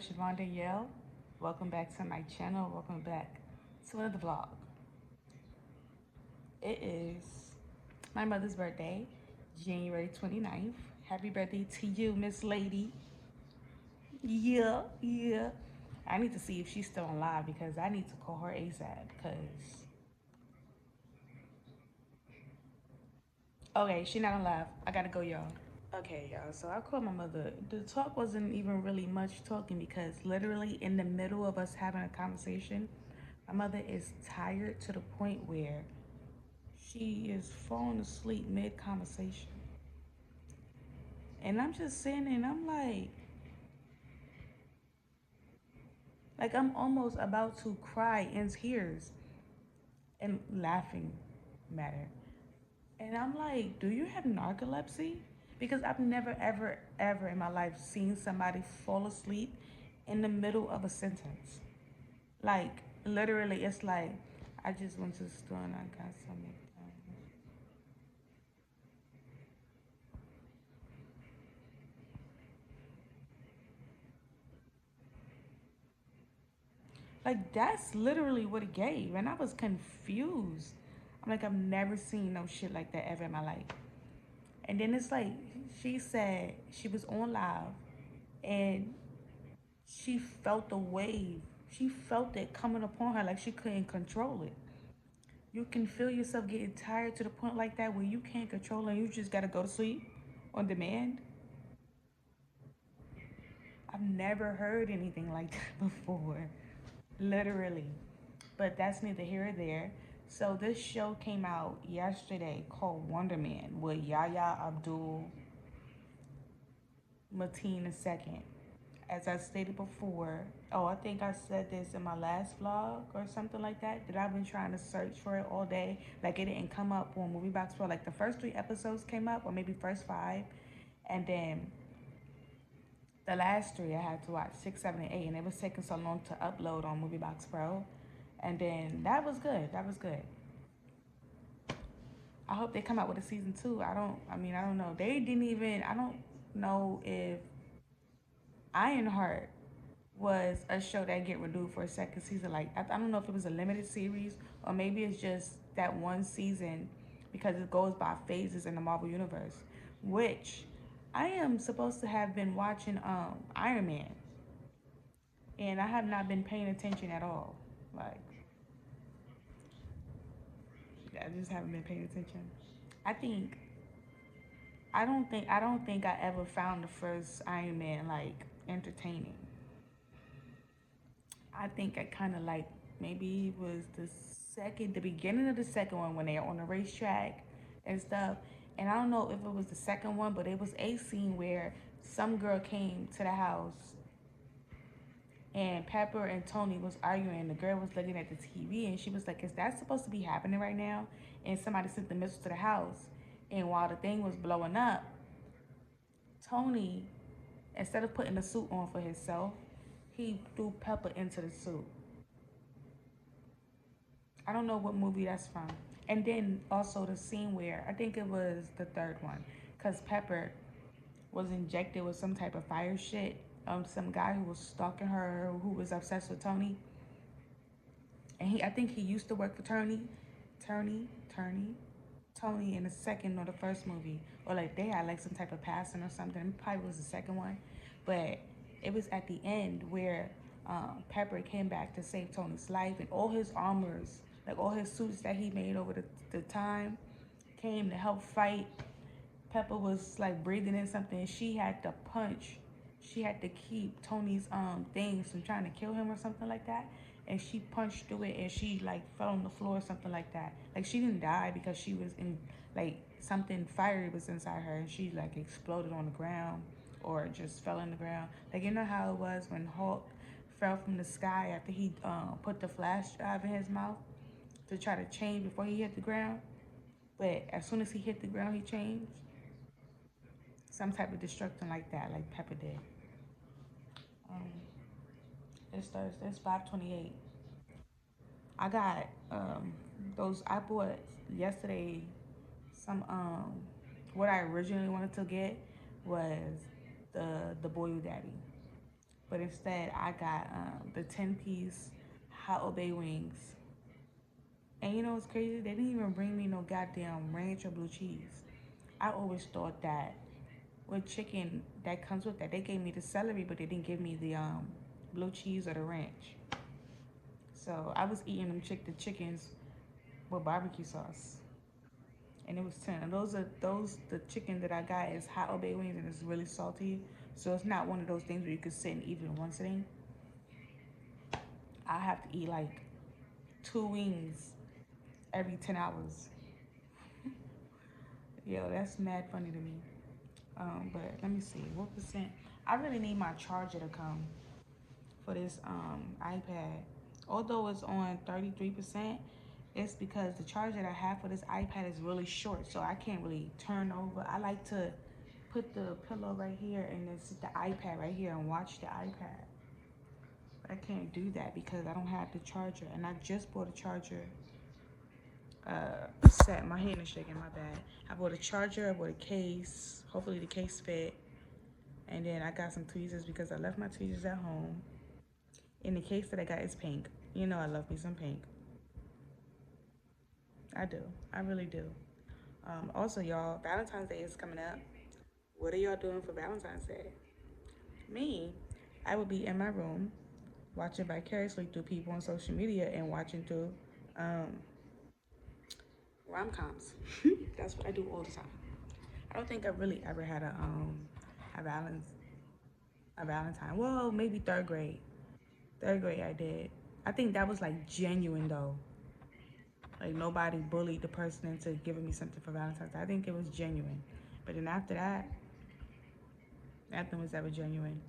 Siobhan Danielle. Welcome back to my channel. Welcome back to another vlog. It is my mother's birthday, January 29th. Happy birthday to you, Miss Lady. Yeah. I need to see if she's still alive because I need to call her ASAP because, okay, she not alive. I gotta go, y'all. Okay, y'all, so I called my mother. The talk wasn't even really much talking because literally in the middle of us having a conversation, my mother is tired to the point where she is falling asleep mid-conversation. And I'm just sitting there and I'm like I'm almost about to cry in tears and laughing matter. And I'm like, do you have narcolepsy? Because I've never, ever in my life seen somebody fall asleep in the middle of a sentence. Like, literally, it's like, I just went to the store and I got some McDonald's. Like, that's literally what it gave. And I was confused. I'm like, I've never seen no shit like that ever in my life. And then it's like, she said she was on live and she felt the wave. She felt it coming upon her like she couldn't control it. You can feel yourself getting tired to the point like that where you can't control it and you just gotta go to sleep on demand. I've never heard anything like that before. Literally. But that's neither here or there. So this show came out yesterday called Wonder Man with Yahya Abdul Mateen II. As I stated before, oh, I think I said this in my last vlog or something like that, that I've been trying to search for it all day. Like it didn't come up on MovieBox Pro. Like the first 3 episodes came up, or maybe first 5. And then the last 3 I had to watch, 6, 7, and 8. And it was taking so long to upload on MovieBox Pro. And then that was good. That was good. I hope they come out with a season 2. I don't know. They didn't even, I don't know if Ironheart was a show that get renewed for a second season. Like I don't know if it was a limited series or maybe it's just that one season because it goes by phases in the Marvel universe, which I am supposed to have been watching Iron Man, and I have not been paying attention at all. Like I just haven't been paying attention. I think I don't think I ever found the first Iron Man like entertaining. I think I kind of like maybe it was the beginning of the second one when they're on the racetrack and stuff. And I don't know if it was the second one, but it was a scene where some girl came to the house and Pepper and Tony was arguing. The girl was looking at the TV and she was like, "Is that supposed to be happening right now?" And somebody sent the missile to the house. And while the thing was blowing up, Tony, instead of putting the suit on for himself, he threw Pepper into the suit. I don't know what movie that's from. And then also the scene where I think it was the third one, because Pepper was injected with some type of fire shit. Some guy who was stalking her, who was obsessed with Tony, and I think he used to work for Tony in the second or the first movie, or like they had like some type of passing or something. It probably was the second one, but it was at the end where Pepper came back to save Tony's life, and all his armors, like all his suits that he made over the time, came to help fight. Pepper was like breathing in something. She had to punch. She had to keep Tony's things from trying to kill him or something like that. And she punched through it and she like fell on the floor or something like that. Like she didn't die because she was in like something fiery was inside her and she like exploded on the ground or just fell in the ground. Like you know how it was when Hulk fell from the sky after he put the flash drive in his mouth to try to change before he hit the ground. But as soon as he hit the ground, he changed. Some type of destruction like that, like Pepper did. Um, it's Thursday. It's 5:28. I got those. I bought yesterday some what I originally wanted to get was the Boyu Daddy. But instead, I got the 10-piece hot obey wings. And you know what's crazy? They didn't even bring me no goddamn ranch or blue cheese. I always thought that with chicken that comes with that, they gave me the celery, but they didn't give me the blue cheese or the ranch. So I was eating the chickens with barbecue sauce, and it was 10. And those the chicken that I got is hot obey wings, and it's really salty. So it's not one of those things where you could sit and eat it in one sitting. I have to eat like 2 wings every 10 hours. Yo, that's mad funny to me. But let me see, what percent? I really need my charger to come for this iPad. Although it's on 33%, it's because the charger that I have for this iPad is really short, so I can't really turn over. I like to put the pillow right here and then sit the iPad right here and watch the iPad. But I can't do that because I don't have the charger, and I just bought a charger set. My hand is shaking, my bad. I bought a charger, I bought a case. Hopefully the case fit. And then I got some tweezers because I left my tweezers at home. And the case that I got is pink. You know I love me some pink. I do. I really do. Also, y'all, Valentine's Day is coming up. What are y'all doing for Valentine's Day? Me, I will be in my room watching vicariously through people on social media and watching through rom-coms. That's what I do all the time. I don't think I really ever had a Valentine. Well, maybe third grade. Third grade I did. I think that was like genuine though. Like nobody bullied the person into giving me something for Valentine's Day. I think it was genuine. But then after that, nothing was ever genuine.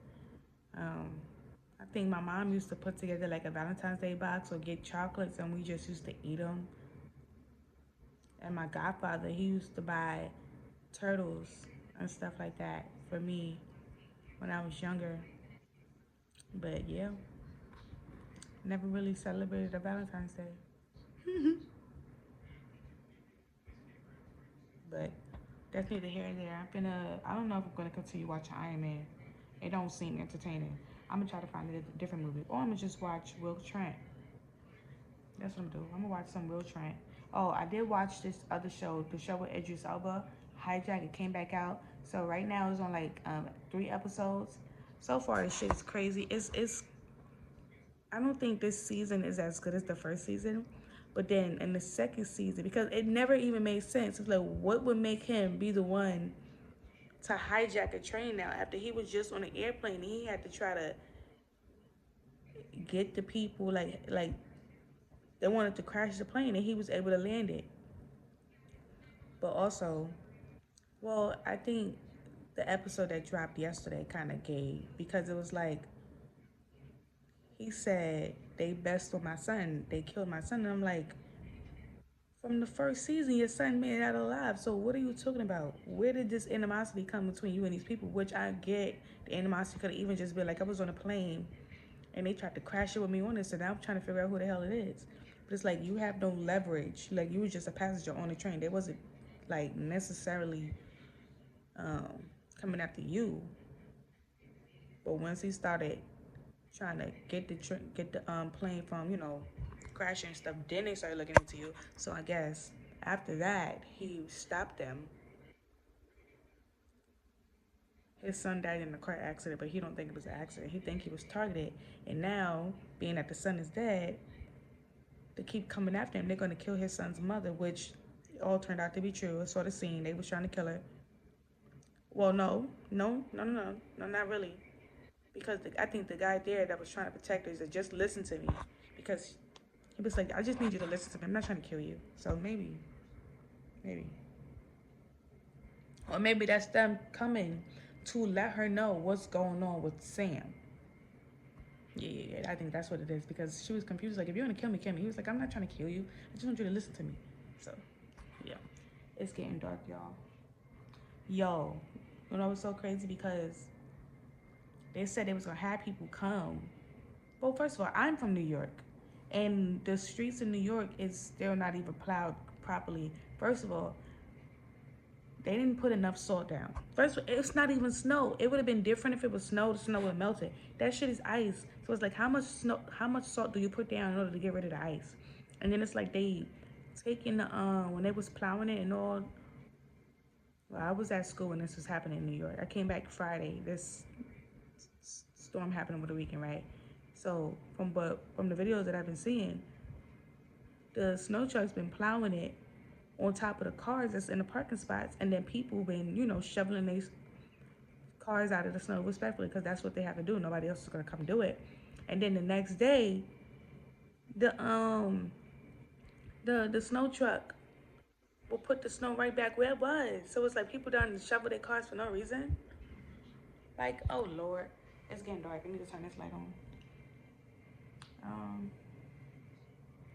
I think my mom used to put together like a Valentine's Day box or get chocolates, and we just used to eat them. And my godfather, he used to buy turtles and stuff like that for me when I was younger. But yeah, never really celebrated a Valentine's Day. But that's neither here nor there. I don't know if I'm gonna continue watching Iron Man. It don't seem entertaining. I'm gonna try to find a different movie, or I'm gonna just watch Will Trent. That's what I'm gonna do. I'm gonna watch some Will Trent. Oh, I did watch this other show, the show with Idris Elba, Hijack. It came back out. So right now it's on like 3 episodes. So far, this shit is crazy. It's. I don't think this season is as good as the first season, but then in the second season, because it never even made sense. It's like, what would make him be the one to hijack a train now after he was just on an airplane and he had to try to get the people like they wanted to crash the plane and he was able to land it. But also, well, I think the episode that dropped yesterday kind of gave, because it was like he said they messed with my son, they killed my son, and I'm like, from the first season your son made it out alive, so what are you talking about? Where did this animosity come between you and these people? Which I get, the animosity could have even just been like, I was on a plane and they tried to crash it with me on it, so now I'm trying to figure out who the hell it is. But it's like, you have no leverage. Like, you were just a passenger on the train. They wasn't like necessarily coming after you. But once he started trying to get the plane from, crashing and stuff, then they started looking into you. So I guess after that, he stopped them. His son died in a car accident, but he don't think it was an accident. He think he was targeted. And now, being that the son is dead, they keep coming after him. They're going to kill his son's mother, which all turned out to be true. I saw the scene. They was trying to kill her. Well, no, not really. Because I think the guy there that was trying to protect her said, just listen to me. Because he was like, I just need you to listen to me. I'm not trying to kill you. So maybe. Or maybe that's them coming to let her know what's going on with Sam. Yeah, I think that's what it is, because she was confused. Like, if you want to kill me, kill me. He was like, I'm not trying to kill you. I just want you to listen to me. So, yeah. It's getting dark, y'all. Yo, you know what's so crazy? Because they said they was going to have people come. Well, first of all, I'm from New York. And the streets in New York is still not even plowed properly. First of all, They didn't put enough salt down. First, it's not even snow. It would have been different if it was snow. The snow would have melted. That shit is ice. So it's like, how much snow, how much salt do you put down in order to get rid of the ice? And then it's like they taking the when they was plowing it and all. Well, I was at school when this was happening in New York. I came back Friday. This storm happened over the weekend, right? So from the videos that I've been seeing, the snow truck's been plowing it on top of the cars that's in the parking spots, and then people been, shoveling these cars out of the snow respectfully, because that's what they have to do. Nobody else is gonna come do it. And then the next day, the snow truck will put the snow right back where it was. So it's like people done shovel their cars for no reason. Like, oh Lord, it's getting dark. I need to turn this light on.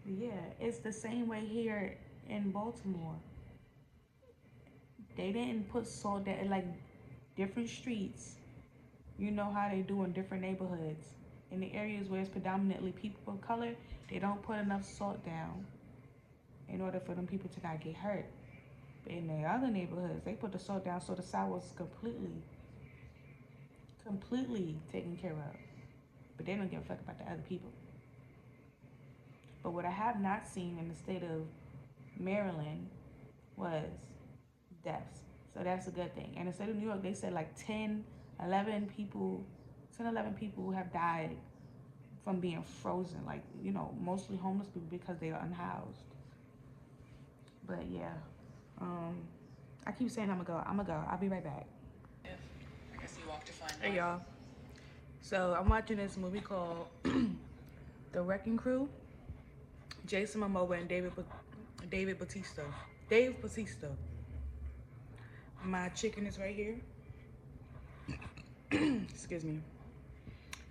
Yeah, it's the same way here in Baltimore. They didn't put salt that like different streets. You know how they do in different neighborhoods. In the areas where it's predominantly people of color, they don't put enough salt down in order for them people to not get hurt. But in the other neighborhoods, they put the salt down so the sidewalks completely taken care of. But they don't give a fuck about the other people. But what I have not seen in the state of Maryland was deaths. So that's a good thing. And in the state of New York, they said like 11 people have died from being frozen. Like, mostly homeless people because they are unhoused. But yeah, I keep saying I'm gonna go. I'll be right back. I guess you walk to find Hey y'all. So I'm watching this movie called The Wrecking Crew. Jason Momoa and Dave Bautista. My chicken is right here. Excuse me.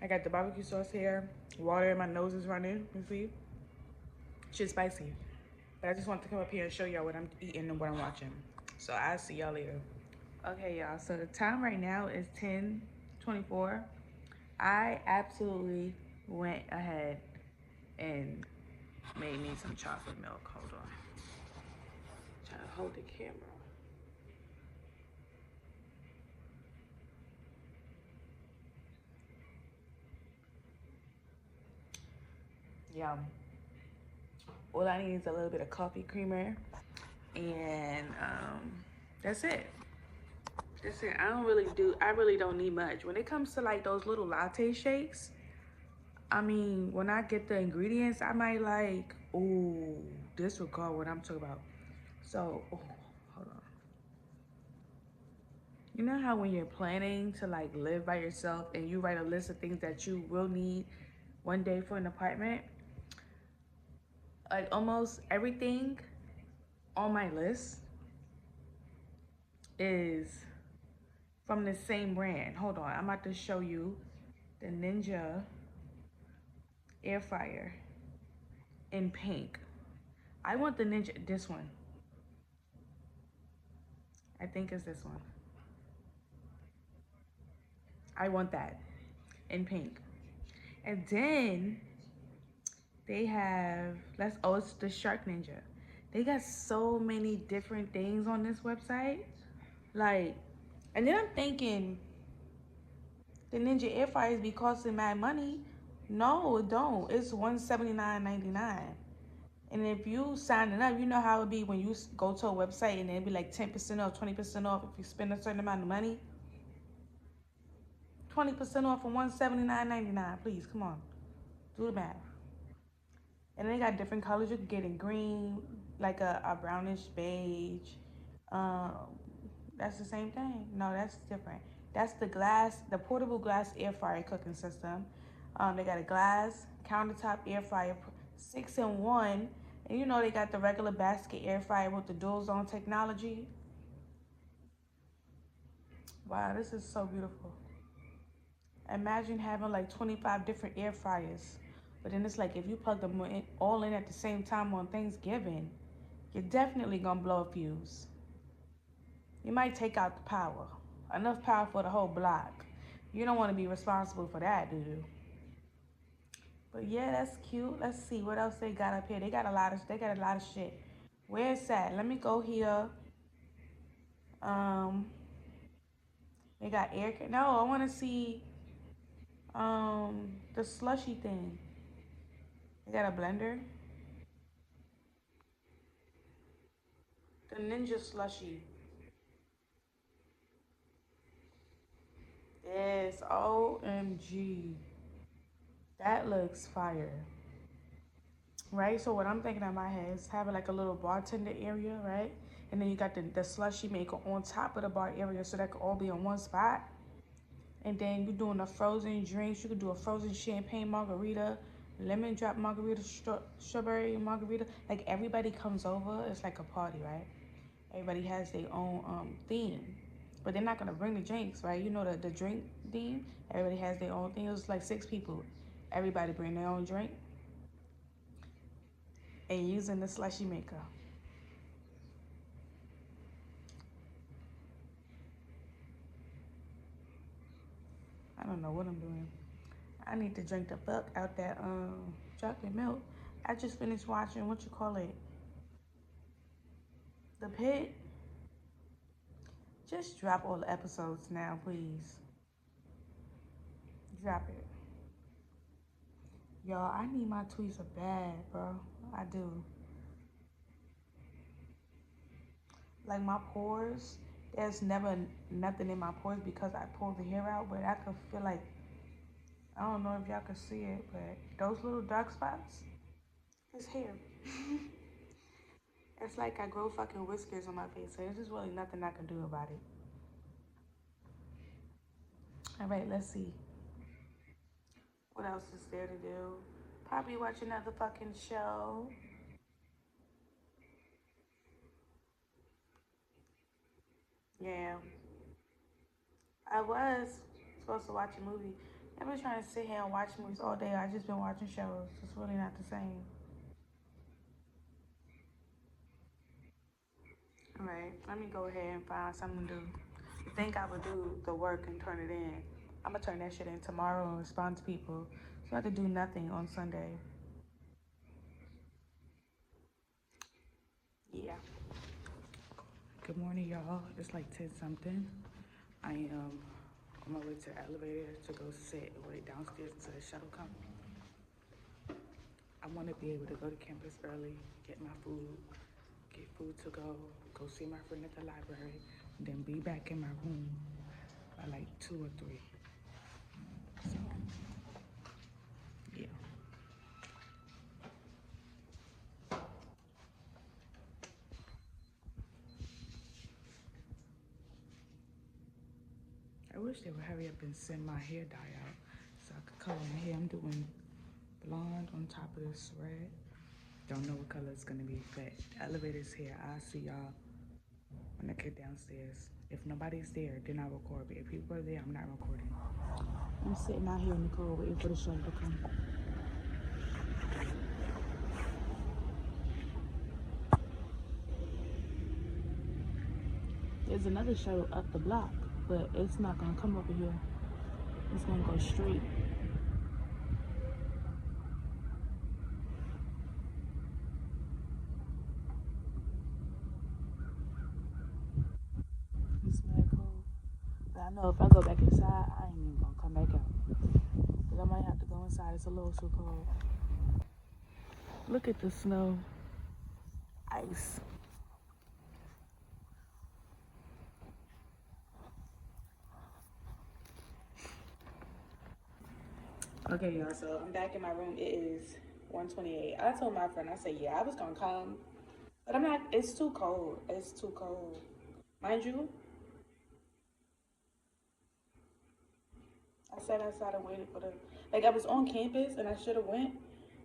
I got the barbecue sauce here. Water in my nose is running. You see? Shit's spicy. But I just want to come up here and show y'all what I'm eating and what I'm watching. So I'll see y'all later. Okay, y'all. So the time right now is 10:24. I absolutely went ahead and made me some chocolate milk. Hold on. Trying to hold the camera. Yum. All I need is a little bit of coffee creamer, and that's it. That's it. I really don't need much. When it comes to like those little latte shakes, I mean, when I get the ingredients, I might like, disregard what I'm talking about. So, hold on. You know how when you're planning to like live by yourself and you write a list of things that you will need one day for an apartment? Like almost everything on my list is from the same brand. Hold on, I'm about to show you the Ninja air fryer in pink. I want the Ninja, this one. I think it's this one. I want that in pink. And then they have, it's the Shark Ninja. They got so many different things on this website. Like, and then I'm thinking, the Ninja air fryers be costing mad money. No, it don't. It's $179.99. And if you sign it up, you know how it be when you go to a website and it be like 10% off, 20% off if you spend a certain amount of money. 20% off for $179.99. Please, come on. Do the math. And they got different colors. You can get in green, like a brownish beige. That's the same thing. No, that's different. That's the portable glass air fryer cooking system. They got a glass countertop air fryer, 6-in-1. And they got the regular basket air fryer with the dual zone technology. Wow, this is so beautiful. Imagine having like 25 different air fryers. But then it's like if you plug them all in at the same time on Thanksgiving, you're definitely gonna blow a fuse. You might take out the power. Enough power for the whole block. You don't want to be responsible for that, do you? But yeah, that's cute. Let's see what else they got up here. They got a lot of shit. Where's that? Let me go here Um, they got air. No, I want to see the slushy thing. They got a blender. The ninja slushy. Yes, OMG. That looks fire. Right? So what I'm thinking in my head is having like a little bartender area, right? And then you got the slushy maker on top of the bar area so that could all be in one spot. And then you're doing the frozen drinks. You could do a frozen champagne margarita, lemon drop margarita, strawberry margarita. Like everybody comes over. It's like a party, right? Everybody has their own theme. But they're not gonna bring the drinks, right? You know the drink theme. Everybody has their own thing. It was like 6 people. Everybody bring their own drink and using the slushy maker. I don't know what I'm doing. I need to drink the fuck out that chocolate milk. I just finished watching what you call it, The Pit. Just drop all the episodes now, please. Drop it. Y'all, I need my tweets bad, bro. I do. Like my pores, there's never nothing in my pores because I pulled the hair out, but I could feel like, I don't know if y'all can see it, but those little dark spots is hair. It's like I grow fucking whiskers on my face, so there's just really nothing I can do about it. All right, let's see. What else is there to do? Probably watch another fucking show. Yeah, I was supposed to watch a movie. I've been trying to sit here and watch movies all day. I just been watching shows. It's really not the same. All right, let me go ahead and find something to do. You think I would do the work and turn it in? I'm gonna turn that shit in tomorrow and respond to people. So I have to do nothing on Sunday. Yeah. Good morning, y'all. It's like 10 something. I am on my way to the elevator to go sit and wait downstairs until the shuttle comes. I want to be able to go to campus early, get my food, get food to go see my friend at the library, and then be back in my room by like 2 or 3. So, yeah. I wish they would hurry up and send my hair dye out so I could color my hair. I'm doing blonde on top of this red. Don't know what color it's gonna be, but the elevator's here. I'll see y'all when I get downstairs. If nobody's there, then I record. But if people are there, I'm not recording. I'm sitting out here in the cold waiting for the shuttle to come. There's another shuttle up the block, but it's not gonna come over here. It's gonna go straight. It's mad cold. But I know if I go back inside, I ain't even gonna come back out. But I might have to go inside. It's a little too cold. Look at the snow. Ice. Okay, y'all, so I'm back in my room. It is 1:28. I told my friend, I said, yeah, I was gonna come, but I'm not, it's too cold. It's too cold. Mind you, I sat outside and waited for the, like I was on campus and I should have went,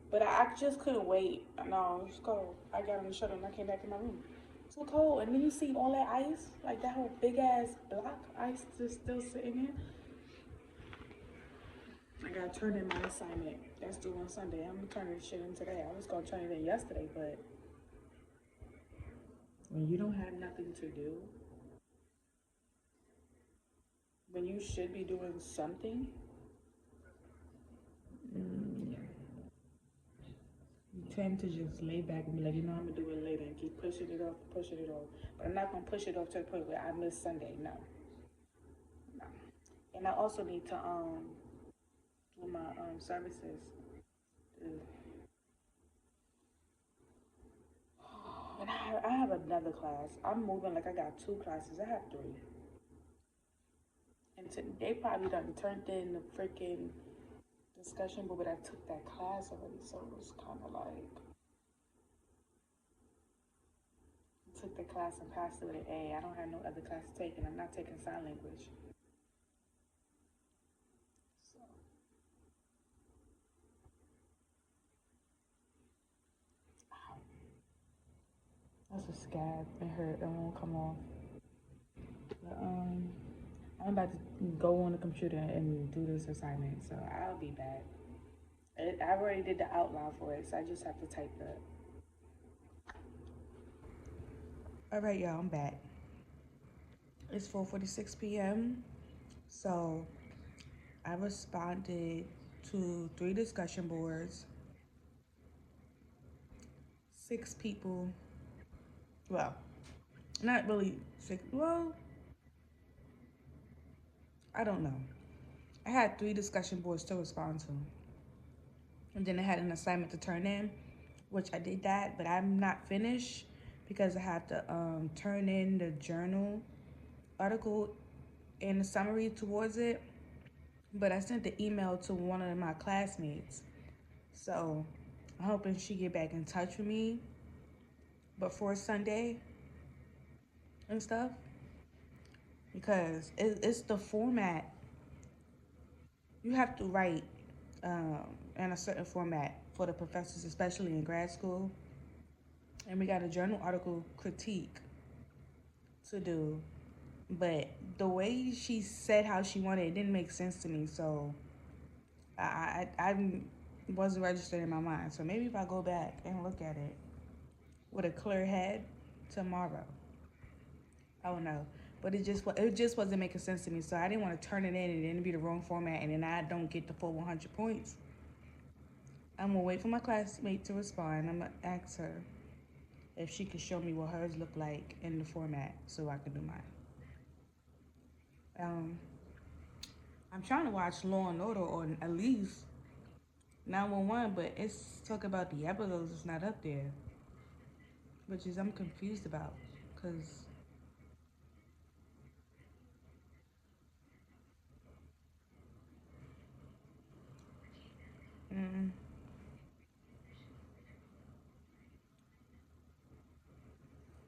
but I just couldn't wait. No, it's cold. I got on the shuttle and I came back in my room. It's too cold. And then you see all that ice, like that whole big ass block ice just still sitting there. I gotta turn in my assignment. That's due on Sunday. I'm gonna turn this shit in today. I was gonna turn it in yesterday, but when you don't have nothing to do, when you should be doing something, tend to just lay back and be like, I'm gonna do it later and keep pushing it off, pushing it off. But I'm not gonna push it off to the point where I miss Sunday. No, no. And I also need to do my services. And I have another class. I'm moving like I got 2 classes. I have 3. And they probably done turned in the freaking discussion board, but I took that class already, so it was kind of like I took the class and passed it with an A. I don't have no other class to take, and I'm not taking sign language. So that's a scab. It hurt. It won't come off. But, I'm about to go on the computer and do this assignment, so I'll be back. I already did the outline for it, so I just have to type that. All right, y'all, I'm back. It's 4:46 p.m. So I responded to 3 discussion boards, 6 people. Well, not really 6. Well, I don't know. I had 3 discussion boards to respond to. And then I had an assignment to turn in, which I did that, but I'm not finished because I have to turn in the journal article and the summary towards it. But I sent the email to one of my classmates. So I'm hoping she get back in touch with me before Sunday and stuff. Because it's the format. You have to write in a certain format for the professors, especially in grad school. And we got a journal article critique to do. But the way she said how she wanted it didn't make sense to me. So I wasn't registered in my mind. So maybe if I go back and look at it with a clear head tomorrow, I don't know. But it just wasn't making sense to me. So I didn't want to turn it in and then be the wrong format and then I don't get the full 100 points. I'm gonna wait for my classmate to respond. I'm gonna ask her if she could show me what hers look like in the format so I can do mine. I'm trying to watch Law and Order or at least 911, but it's talking about the episodes. It's not up there, which is I'm confused about, cause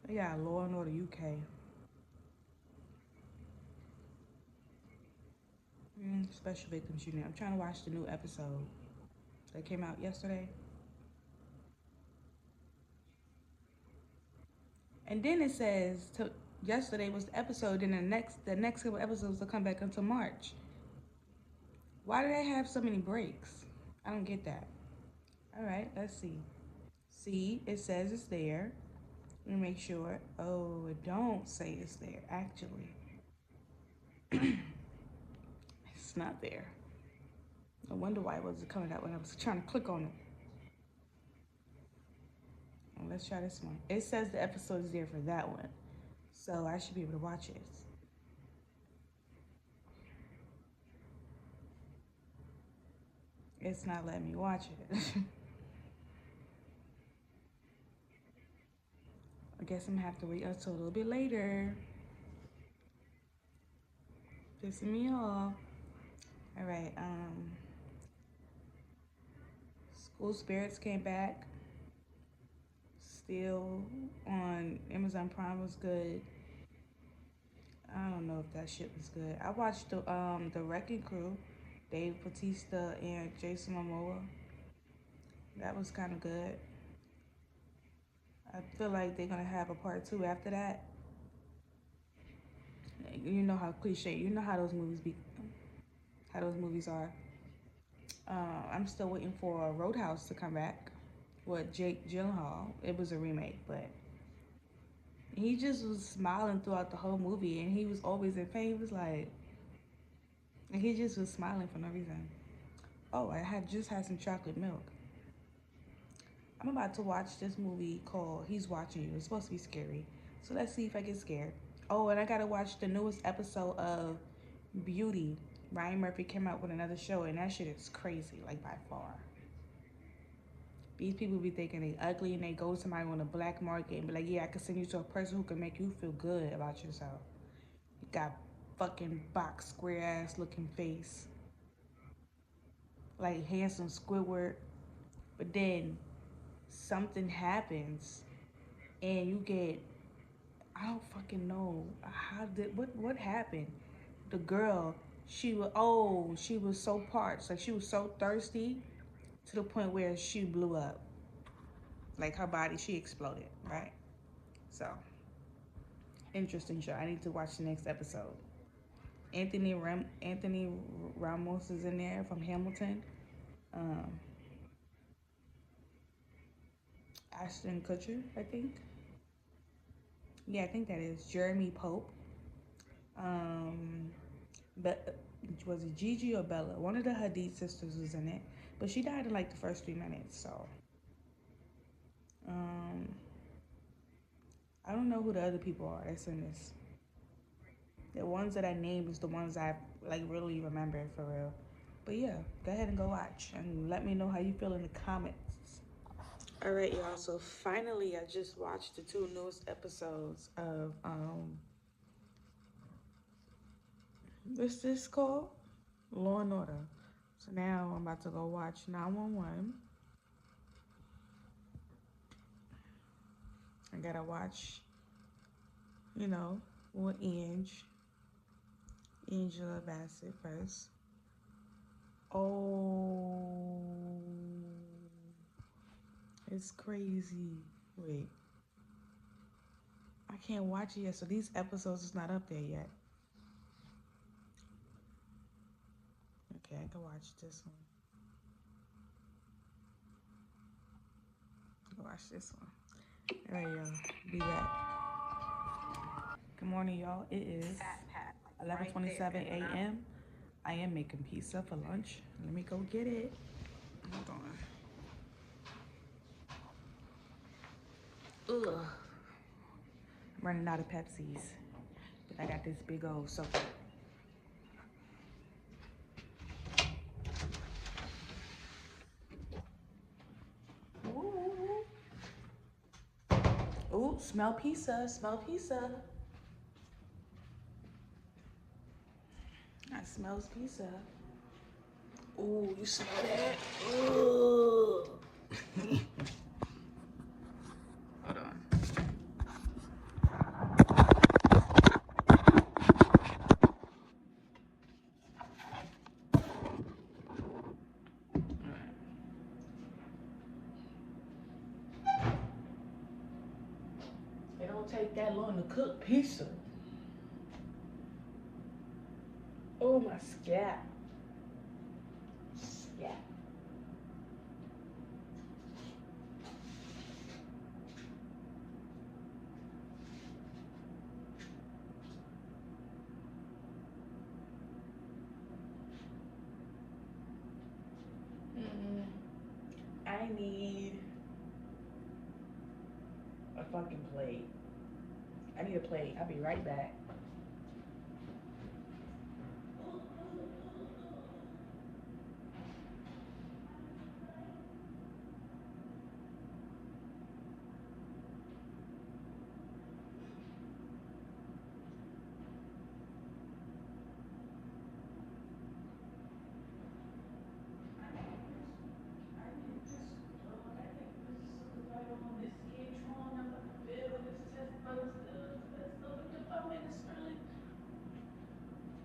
they got Law and Order UK, Special Victims Unit. I'm trying to watch the new episode that came out yesterday. And then it says yesterday was the episode, and the next couple episodes will come back until March. Why do they have so many breaks? I don't get that. All right, let's see. See, it says it's there. Let me make sure. Oh, it don't say it's there, actually. It's not there. I wonder why it wasn't coming out when I was trying to click on it. Well, let's try this one. It says the episode is there for that one. So I should be able to watch it. It's not letting me watch it. I guess I'm gonna have to wait until a little bit later. Pissing me off. All right, School Spirits came back. Still on Amazon Prime, was good. I don't know if that shit was good. I watched the Wrecking Crew, Dave Bautista and Jason Momoa. That was kind of good. I feel like they're gonna have a part 2 after that. You know how cliche, you know how those movies are. I'm still waiting for Roadhouse to come back with Jake Gyllenhaal. It was a remake, but he just was smiling throughout the whole movie, and he was always in pain. He was like, and he just was smiling for no reason. Oh, just had some chocolate milk. I'm about to watch this movie called He's Watching You. It's supposed to be scary. So let's see if I get scared. Oh, and I gotta watch the newest episode of Beauty. Ryan Murphy came out with another show, and that shit is crazy, like by far. These people be thinking they ugly, and they go to somebody on the black market and be like, yeah, I can send you to a person who can make you feel good about yourself. You got fucking box square ass looking face. Like handsome Squidward. But then something happens and you get, I don't fucking know how did what happened. The girl, she was so parched, like she was so thirsty to the point where she blew up. Like her body, she exploded, right? So interesting show. I need to watch the next episode. Anthony Ramos is in there from Hamilton. Um, Ashton Kutcher, I think. Yeah, I think that is Jeremy Pope. Um, but was it Gigi or Bella? One of the Hadid sisters was in it, but she died in like the first 3 minutes. So, um, I don't know who the other people are that's in this. The ones that I named is the ones I like really remember for real. But yeah, go ahead and go watch and let me know how you feel in the comments. All right, y'all. So finally, I just watched the 2 newest episodes of what's this called? Law and Order. So now I'm about to go watch 911. I gotta watch, you know, with Angela Bassett first. Oh, it's crazy. Wait, I can't watch it yet, so these episodes is not up there yet. Okay, I can watch this one. I can watch this one. All right, y'all. Be back. Good morning, y'all. It is 11:27 a.m. I am making pizza for lunch. Let me go get it. Hold on. Ugh. I'm running out of Pepsis. But I got this big old soda. Ooh. Ooh, smell pizza. Smell pizza. That smells pizza. Ooh, you smell that? Ooh. Hold on. It don't take that long to cook pizza. Oh, my scalp. Scalp. I need a fucking plate. I need a plate. I'll be right back.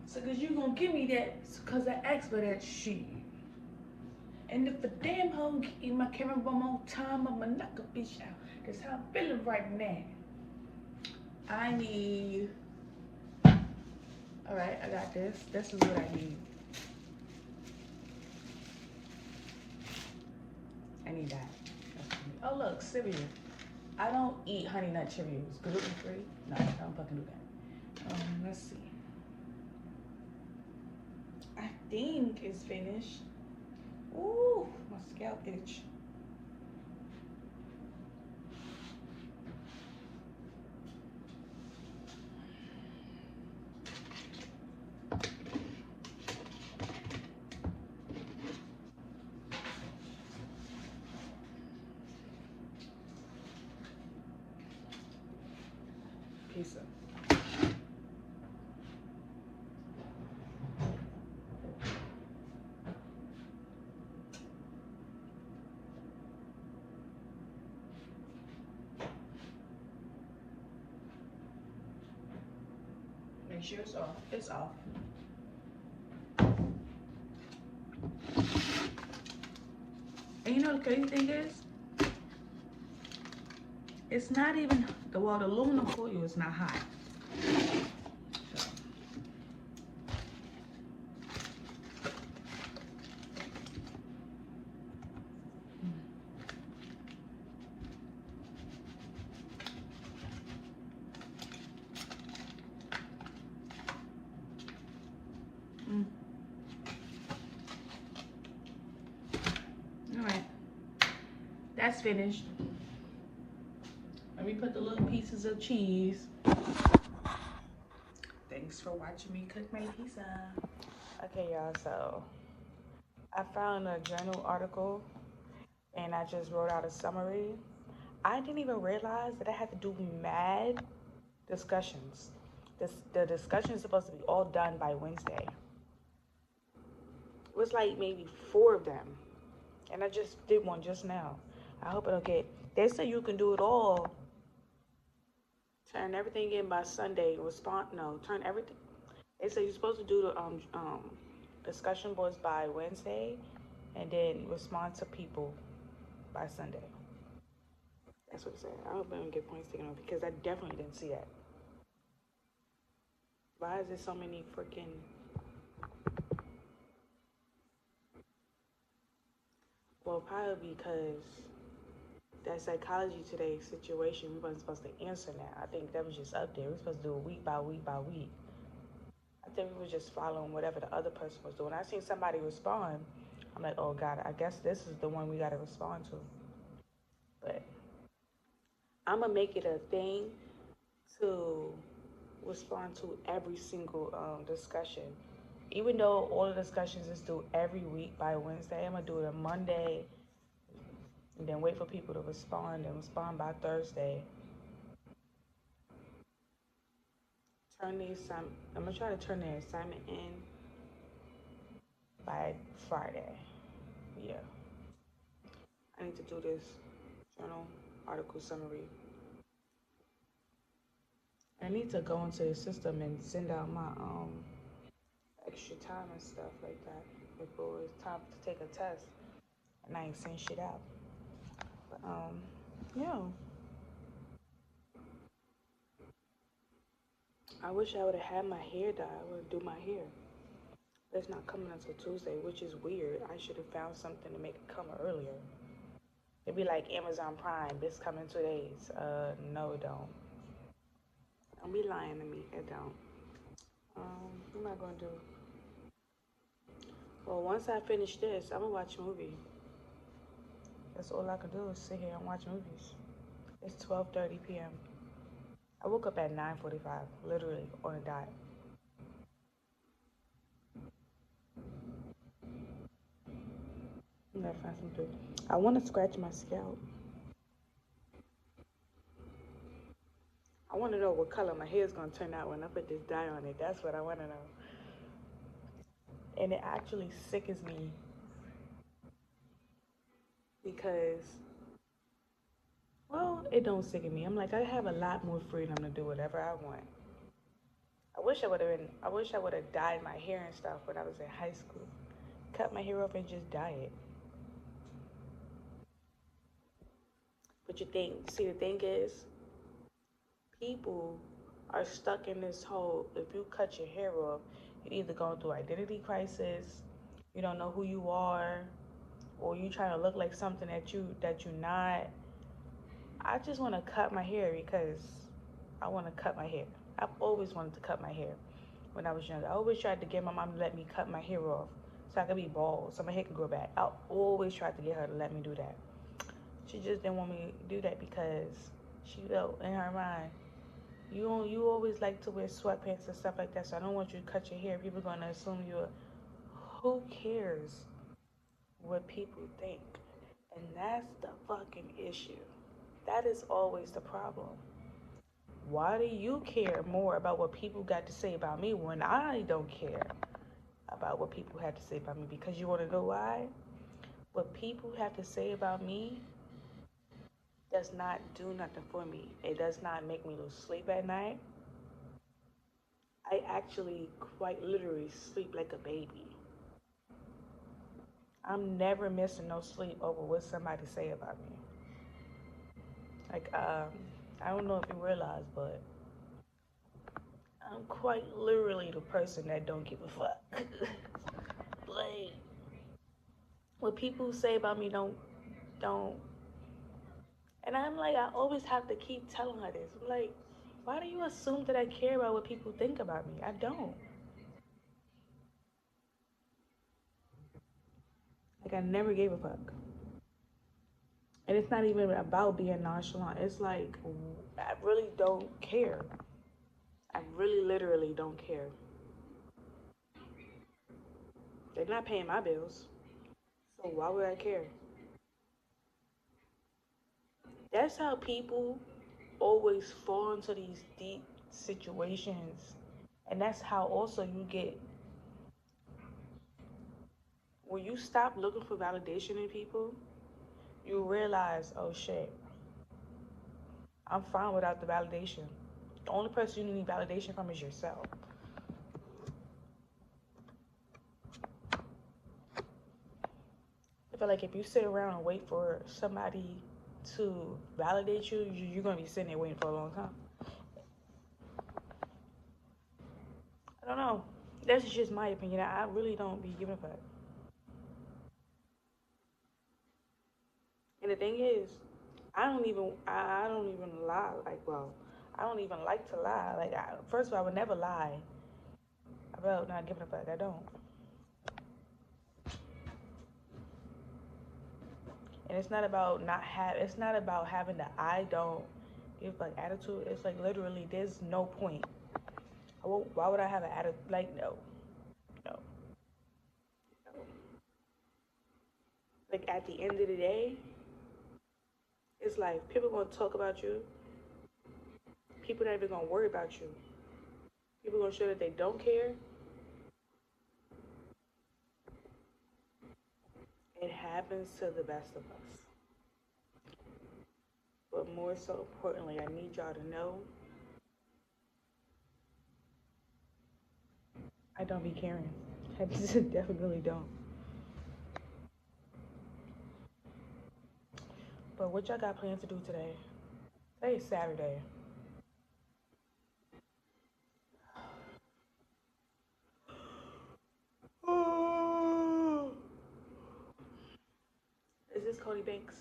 So, cause you gonna give me that, cause I asked for that shit. And if a damn hoe in my camera one more time, I'ma knock a bitch out. That's how I'm feeling right now. I need. All right, I got this. This is what I need. I need that. Oh look, cereal. I don't eat Honey Nut Cheerios. Gluten free? No, I don't fucking do that. Let's see. I think it's finished. Ooh, my scalp itch. pizza. Make sure it's off. It's off. And you know the crazy thing is, it's not even the aluminum foil is not hot. So. All right, that's finished. Let me put the little pieces of cheese. Thanks for watching me cook my pizza. Okay, y'all, so I found a journal article and I just wrote out a summary. I didn't even realize that I had to do mad discussions. The discussion is supposed to be all done by Wednesday. It was like maybe 4 of them. And I just did one just now. I hope it'll get. They say you can do it all. Turn everything in by Sunday. Turn everything. They say you're supposed to do the discussion boards by Wednesday, and then respond to people by Sunday. That's what it said. I hope I don't get points taken off because I definitely didn't see that. Why is there so many freaking? Well, probably because that Psychology Today situation, we wasn't supposed to answer that. I think that was just up there. We were supposed to do it week by week by week. I think we were just following whatever the other person was doing. I seen somebody respond. I'm like, oh God, I guess this is the one we got to respond to. But I'm going to make it a thing to respond to every single discussion. Even though all the discussions is due every week by Wednesday, I'm going to do it on Monday and then wait for people to respond and respond by Thursday. I'm going to try to turn the assignment in by Friday. Yeah. I need to do this journal article summary. I need to go into the system and send out my extra time and stuff like that before it's time to take a test, and I ain't send shit out. But yeah. I wish I would have had my hair dye. I would do my hair. But it's not coming until Tuesday, which is weird. I should have found something to make it come earlier. It'd be like Amazon Prime. This coming 2 days. No, it don't. Don't be lying to me. It don't. What am I gonna do? Well, once I finish this, I'm gonna watch a movie. That's all I can do is sit here and watch movies. It's 12:30 p.m. I woke up at 9:45, literally on a dot. I'm gonna find something. I want to scratch my scalp. I want to know what color my hair is gonna turn out when I put this dye on it. That's what I want to know. And it actually sickens me because, well, it don't sicken me. I'm like, I have a lot more freedom to do whatever I want. I wish I would have dyed my hair and stuff when I was in high school. Cut my hair off and just dye it. But the thing is, people are stuck in this whole, if you cut your hair off, you're either going through identity crisis, you don't know who you are, or you trying to look like something that you're not. I just want to cut my hair because I want to cut my hair. I've always wanted to cut my hair when I was younger. I always tried to get my mom to let me cut my hair off so I could be bald, so my hair could grow back. I always tried to get her to let me do that. She just didn't want me to do that because she felt in her mind, you always like to wear sweatpants and stuff like that, so I don't want you to cut your hair. People are going to assume you're, who cares what people think? And that's the fucking issue. That is always the problem. Why do you care more about what people got to say about me when I don't care about what people have to say about me? Because you want to know why? What people have to say about me does not do nothing for me. It does not make me lose sleep at night. I actually quite literally sleep like a baby. I'm never missing no sleep over what somebody say about me. Like, I don't know if you realize, but I'm quite literally the person that don't give a fuck. Like, what people say about me don't. And I'm like, I always have to keep telling her this. I'm like, why do you assume that I care about what people think about me? I don't. Like, I never gave a fuck. And it's not even about being nonchalant. It's like, I really don't care. I really literally don't care. They're not paying my bills. So why would I care? That's how people always fall into these deep situations. And that's how also you get, when you stop looking for validation in people, you realize, oh shit, I'm fine without the validation. The only person you need validation from is yourself. I feel like if you sit around and wait for somebody to validate you, you're going to be sitting there waiting for a long time. I don't know. That's just my opinion. I really don't be giving a fuck. And the thing is, I don't even lie. Like, well, I don't even like to lie. Like, first of all, I would never lie about not giving a fuck. I don't. And it's not about it's not about having the I don't give like attitude. It's like literally there's no point. Why would I have an attitude? Like, no, no, no. Like, at the end of the day, it's like people gonna talk about you. People not even gonna worry about you. People gonna show that they don't care. It happens to the best of us. But more so importantly, I need y'all to know I don't be caring. I definitely don't. But what y'all got plans to do today? Today is Saturday. Is this Cody Banks?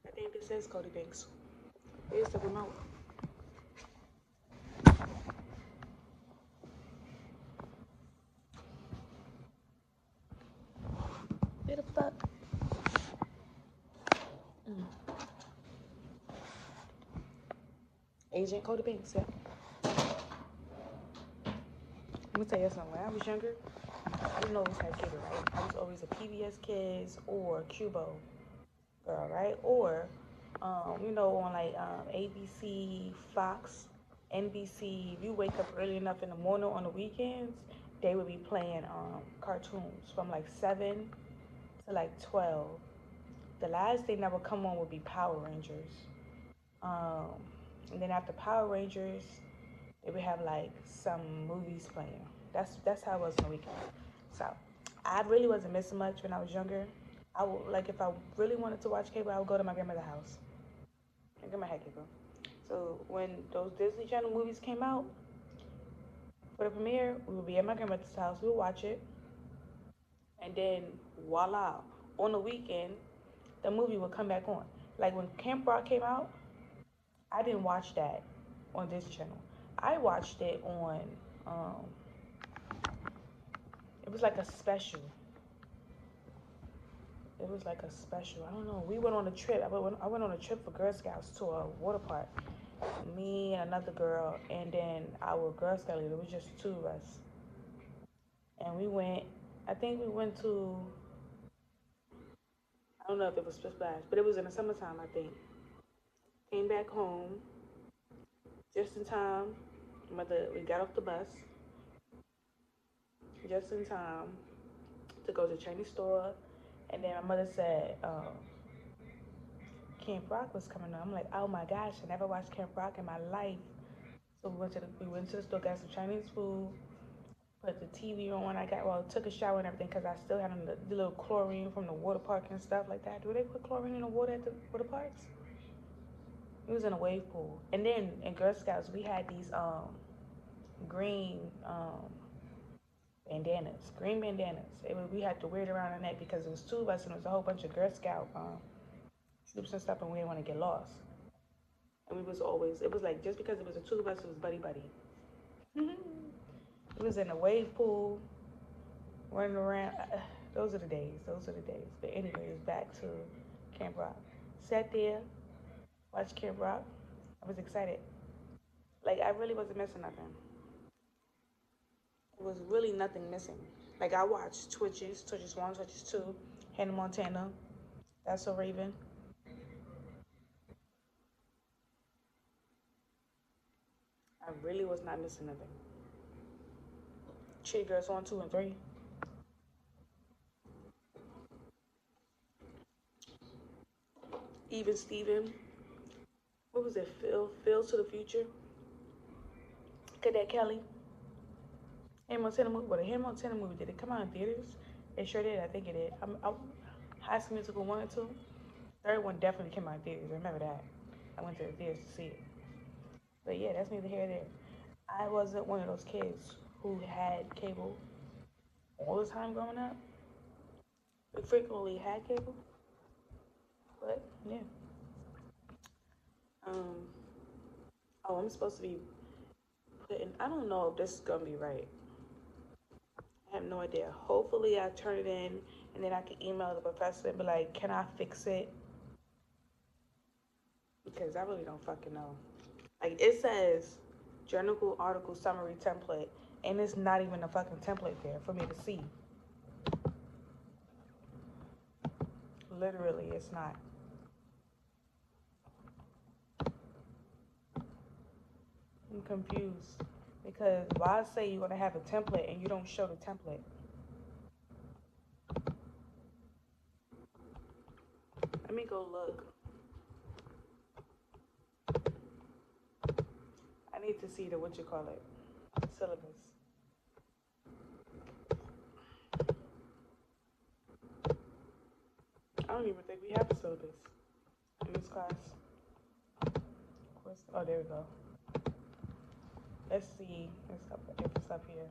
I think this is Cody Banks. Here's the remote. Where the fuck? Agent Cody Banks, yeah. Let me tell you something. When I was younger, I didn't always have cable, right? I was always a PBS Kids or Cubo girl, right? Or, on like ABC, Fox, NBC. If you wake up early enough in the morning on the weekends, they would be playing cartoons from like 7 to like 12. The last thing that would come on would be Power Rangers. Um, and then after Power Rangers, they would have like some movies playing. That's how it was on the weekend. So I really wasn't missing much when I was younger. I would, like, if I really wanted to watch cable, I would go to my grandmother's house. My grandma had cable. So when those Disney Channel movies came out for the premiere, we would be at my grandmother's house. We would watch it, and then voila, on the weekend, the movie would come back on. Like when Camp Rock came out, I didn't watch that on Disney Channel. I watched it on. It was like a special. It was like a special. I don't know. We went on a trip. I went on a trip for Girl Scouts to a water park. Me and another girl, and then our Girl Scout leader. It was just two of us. And we went. I think we went to. I don't know if it was splash, but it was in the summertime, I think. Came back home just in time. We got off the bus just in time to go to the Chinese store. And then my mother said, Camp Rock was coming on. I'm like, oh my gosh, I never watched Camp Rock in my life. So we went to the store, got some Chinese food, put the TV on. Took a shower and everything because I still had the little chlorine from the water park and stuff like that. Do they put chlorine in the water at the water parks? It was in a wave pool. And then in Girl Scouts, we had these green bandanas, we had to wear it around our neck because it was two of us and it was a whole bunch of Girl Scout troops and stuff, and we didn't want to get lost. And it was like, just because it was the two of us, it was buddy buddy. It was in a wave pool, running around. Those are the days. But anyways, back to Camp Rock. Sat there, watched Camp Rock. I was excited. Like, I really wasn't missing nothing. It was really nothing missing. Like, I watched Twitches 1, Twitches 2, Hannah Montana, That's So Raven. I really was not missing nothing. Chitty Girls 1, 2, and 3. Even Steven. What was it? Phil to the Future. Cadet Kelly. Hannah Montana movie. Well, the Hannah Montana movie, did it come out in theaters? It sure did. I think it did. High School Musical 1 and 2. Third one definitely came out in theaters. I remember that. I went to the theaters to see it. But yeah, that's neither here nor there. I wasn't one of those kids who had cable all the time growing up. We frequently had cable. But yeah. I'm supposed to be putting, I don't know if this is gonna be right. I have no idea. Hopefully I turn it in and then I can email the professor and be like, can I fix it? Because I really don't fucking know. Like, it says journal article summary template, and it's not even a fucking template there for me to see. Literally, it's not. I'm confused because why say you're gonna have a template and you don't show the template? Let me go look. I need to see the syllabus. I don't even think we have a syllabus in this class. Oh, there we go. Let's see if it's up here.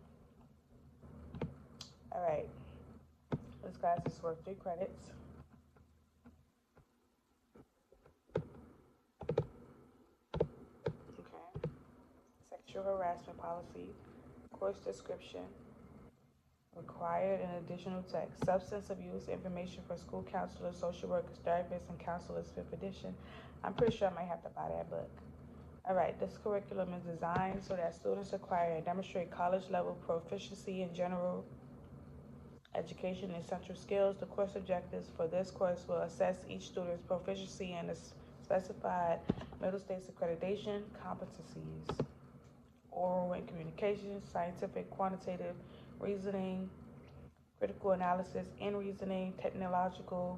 All right. This class is worth 3 credits. Okay. Sexual harassment policy, course description, required and additional text, substance abuse information for school counselors, social workers, therapists, and counselors, 5th edition. I'm pretty sure I might have to buy that book. All right, this curriculum is designed so that students acquire and demonstrate college-level proficiency in general education and essential skills. The course objectives for this course will assess each student's proficiency in the specified Middle States accreditation competencies: oral and communication, scientific, quantitative reasoning, critical analysis and reasoning, technological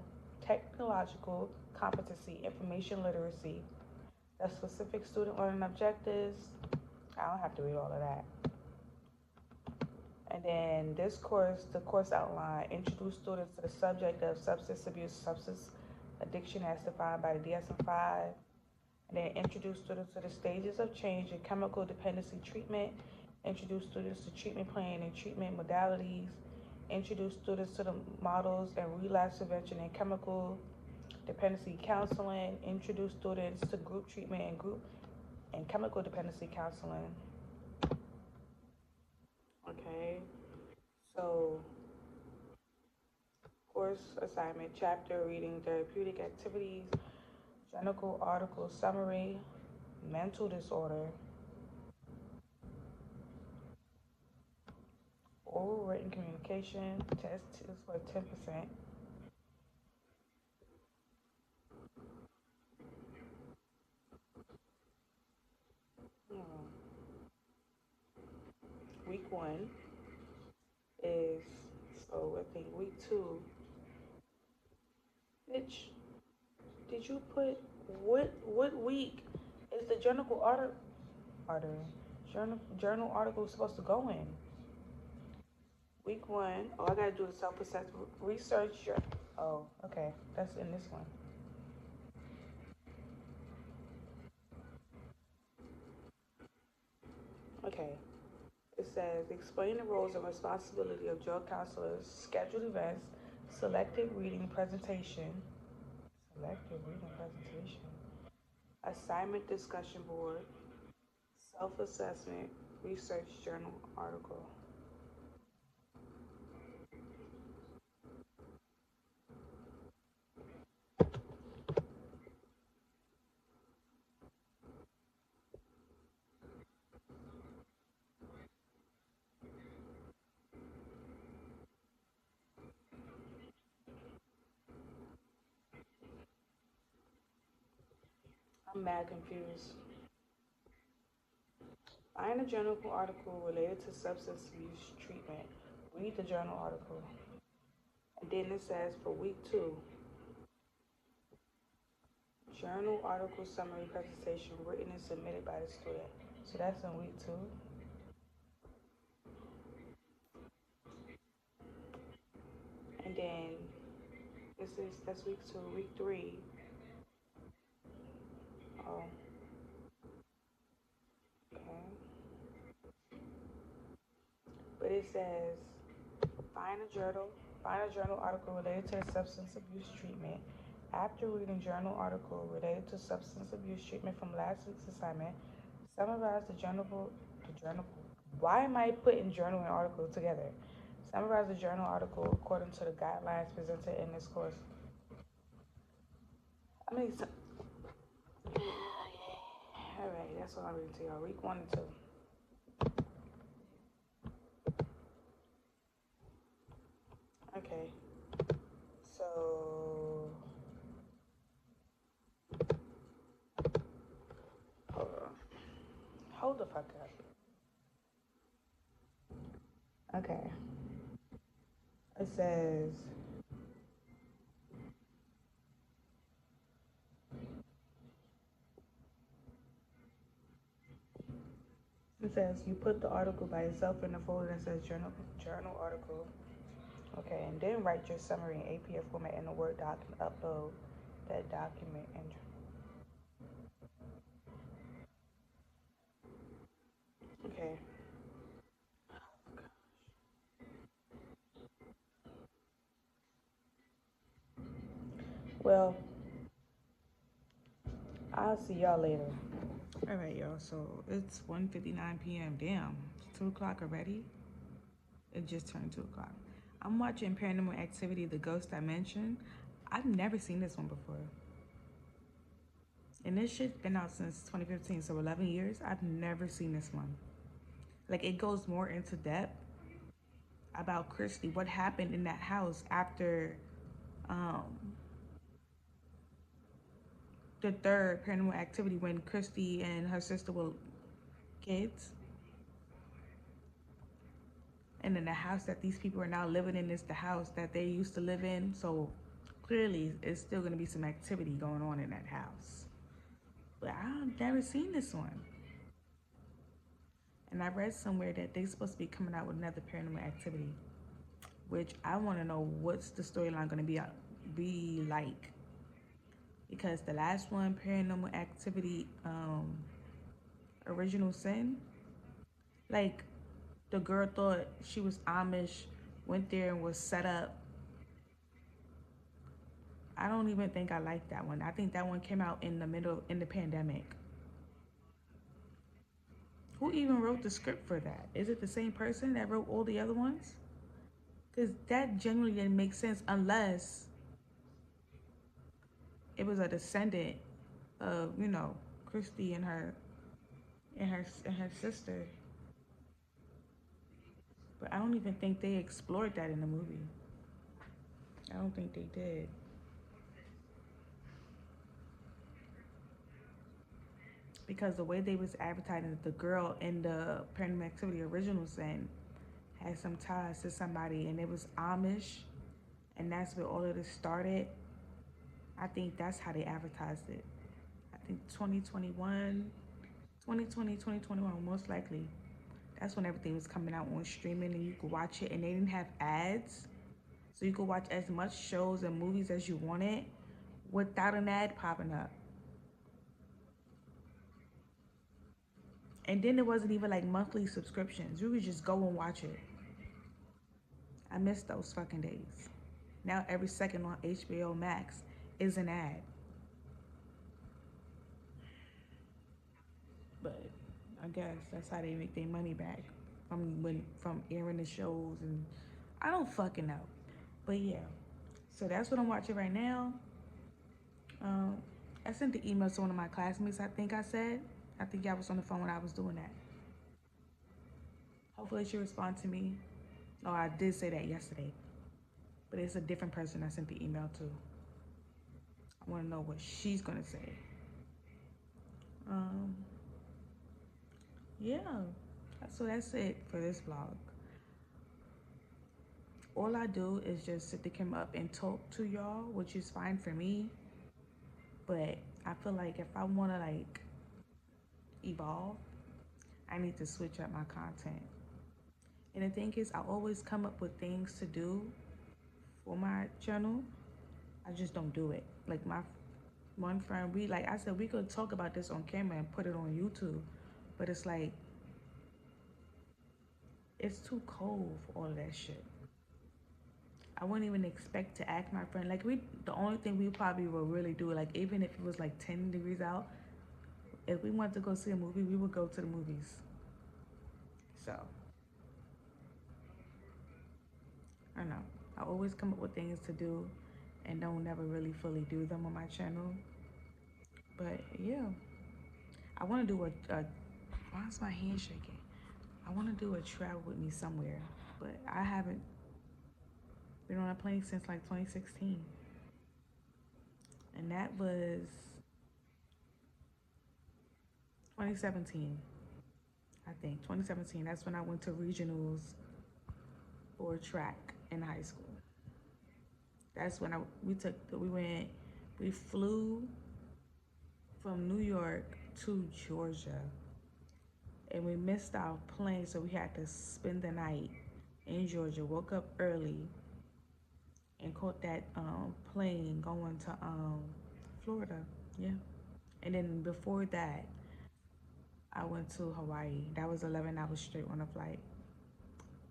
competency, information literacy. The specific student learning objectives, I don't have to read all of that. And then this course, the course outline, introduce students to the subject of substance abuse, substance addiction as defined by the DSM-5. And then introduce students to the stages of change in chemical dependency treatment, introduce students to treatment plan and treatment modalities, introduce students to the models and relapse prevention and chemical dependency counseling, introduce students to group treatment and group and chemical dependency counseling. Okay, so course assignment, chapter reading, therapeutic activities, journal article summary, mental disorder, oral written communication, test is for 10%. Week 1 is, so I think week 2, bitch, did you put, what week is the journal article supposed to go in? Week 1, all I gotta do is self-assess, research your, oh, okay, that's in this one. Okay, it says, explain the roles and responsibility of jail counselors, scheduled events, selective reading presentation, assignment discussion board, self-assessment, research journal article. I'm mad confused. Find a journal article related to substance abuse treatment. Read the journal article. And then it says for week 2, journal article summary presentation written and submitted by the student. So that's in week 2. And then that's week 2. Week 3. Oh, okay. But it says find a journal article related to the substance abuse treatment. After reading journal article related to substance abuse treatment from last week's assignment, summarize the journal. Why am I putting journal and article together? Summarize the journal article according to the guidelines presented in this course. I mean, all right, that's what I'm reading to y'all. Week 1 and 2. Okay, so hold on. Hold the fuck up. Okay. It says you put the article by itself in the folder that says journal article. Okay, and then write your summary in APF format in a Word doc and upload that document and okay. Well, I'll see y'all later. All right, y'all. So it's 1:59 p.m. Damn, it's 2 o'clock already. It just turned 2 o'clock. I'm watching Paranormal Activity: The Ghost Dimension. I've never seen this one before, and this shit's been out since 2015, so 11 years. I've never seen this one. Like, it goes more into depth about Christy, what happened in that house after um, the third Paranormal Activity, when Christy and her sister were kids. And then the house that these people are now living in is the house that they used to live in. So clearly, it's still going to be some activity going on in that house. But I've never seen this one. And I read somewhere that they're supposed to be coming out with another Paranormal Activity, which I want to know what's the storyline going to be like. Because the last one, Paranormal Activity, Original Sin, like, the girl thought she was Amish, went there and was set up. I don't even think I like that one. I think that one came out in the pandemic. Who even wrote the script for that? Is it the same person that wrote all the other ones? Because that genuinely didn't make sense unless it was a descendant of, Christy and her sister. But I don't even think they explored that in the movie. I don't think they did. because the way they was advertising the girl in the Paranormal Activity original sin had some ties to somebody, and it was Amish, and that's where all of this started. I think that's how they advertised it. I think 2021, 2020, 2021, most likely. That's when everything was coming out on streaming and you could watch it, and they didn't have ads. So you could watch as much shows and movies as you wanted without an ad popping up. And then it wasn't even like monthly subscriptions. You could just go and watch it. I miss those fucking days. Now every second on HBO Max is an ad. But I guess that's how they make their money back from airing the shows, and I don't fucking know. But yeah, so that's what I'm watching right now. Um, I sent the email to one of my classmates. I think y'all was on the phone when I was doing that. Hopefully she respond to me. Oh, I did say that yesterday, but it's a different person I sent the email to. I want to know what she's gonna say. Um, yeah. So that's it for this vlog. All I do is just sit the camera up and talk to y'all, which is fine for me. But I feel like if I want to like evolve, I need to switch up my content. And the thing is, I always come up with things to do for my channel. I just don't do it. Like my one friend, I said, we could talk about this on camera and put it on YouTube. But it's like, it's too cold for all of that shit. I wouldn't even expect to ask my friend. Like the only thing we probably would really do, like even if it was like 10 degrees out, if we wanted to go see a movie, we would go to the movies. So, I don't know. I always come up with things to do and don't never really fully do them on my channel. But yeah, I want to do why is my hand shaking? I want to do a travel with me somewhere, but I haven't been on a plane since like 2016. And that was 2017, I think. 2017, that's when I went to regionals for track in high school. That's when we flew from New York to Georgia, and we missed our plane, so we had to spend the night in Georgia. Woke up early and caught that plane going to Florida. Yeah. And then before that, I went to Hawaii. That was 11 hours straight on a flight.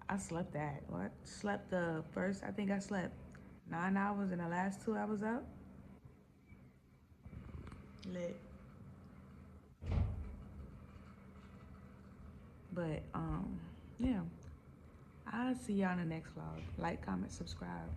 I slept that. What? Slept I think I slept 9 hours, and the last 2 hours up. Lit. But yeah, I'll see y'all in the next vlog. Like, comment, subscribe.